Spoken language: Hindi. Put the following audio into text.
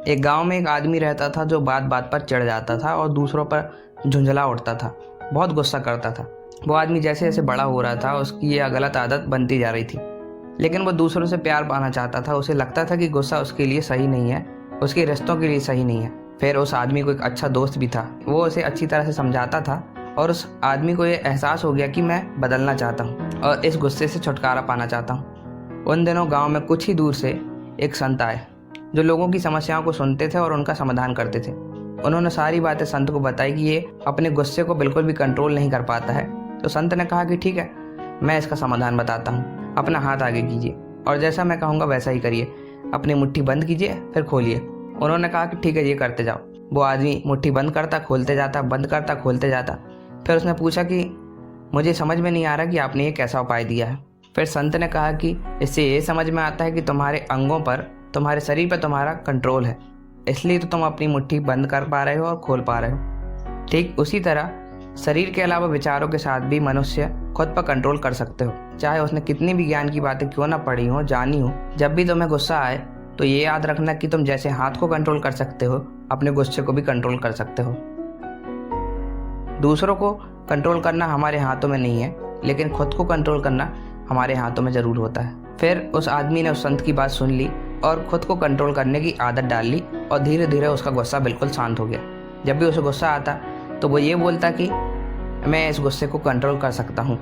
एक गांव में एक आदमी रहता था जो बात बात पर चिढ़ जाता था और दूसरों पर झुंझला उठता था, बहुत गुस्सा करता था। वो आदमी जैसे जैसे बड़ा हो रहा था उसकी यह गलत आदत बनती जा रही थी, लेकिन वो दूसरों से प्यार पाना चाहता था। उसे लगता था कि गुस्सा उसके लिए सही नहीं है, उसके रिश्तों के लिए सही नहीं है। फिर उस आदमी को एक अच्छा दोस्त भी था, वो उसे अच्छी तरह से समझाता था और उस आदमी को ये एहसास हो गया कि मैं बदलना चाहता हूँ और इस गुस्से से छुटकारा पाना चाहता हूँ। उन दिनों गाँव में कुछ ही दूर से एक संत आए जो लोगों की समस्याओं को सुनते थे और उनका समाधान करते थे। उन्होंने सारी बातें संत को बताई कि ये अपने गुस्से को बिल्कुल भी कंट्रोल नहीं कर पाता है। तो संत ने कहा कि ठीक है, मैं इसका समाधान बताता हूँ, अपना हाथ आगे कीजिए और जैसा मैं कहूँगा वैसा ही करिए। अपनी मुट्ठी बंद कीजिए फिर खोलिए। उन्होंने कहा कि ठीक है, ये करते जाओ। वो आदमी मुट्ठी बंद करता खोलते जाता, बंद करता खोलते जाता। फिर उसने पूछा कि मुझे समझ में नहीं आ रहा कि आपने ये कैसा उपाय दिया है। फिर संत ने कहा कि इससे ये समझ में आता है कि तुम्हारे अंगों पर, तुम्हारे शरीर पर तुम्हारा कंट्रोल है, इसलिए तो तुम अपनी मुट्ठी बंद कर पा रहे हो और खोल पा रहे हो। ठीक उसी तरह शरीर के अलावा विचारों के साथ भी मनुष्य खुद पर कंट्रोल कर सकते हो, चाहे उसने कितनी भी ज्ञान की बातें क्यों ना पढ़ी हो, जानी हो। जब भी तुम्हें गुस्सा आए तो ये याद रखना कि तुम जैसे हाथ को कंट्रोल कर सकते हो, अपने गुस्से को भी कंट्रोल कर सकते हो। दूसरों को कंट्रोल करना हमारे हाथों में नहीं है, लेकिन खुद को कंट्रोल करना हमारे हाथों में ज़रूर होता है। फिर उस आदमी ने उस संत की बात सुन ली और खुद को कंट्रोल करने की आदत डाल ली और धीरे धीरे उसका गुस्सा बिल्कुल शांत हो गया। जब भी उसे गुस्सा आता तो वो ये बोलता कि मैं इस गुस्से को कंट्रोल कर सकता हूँ।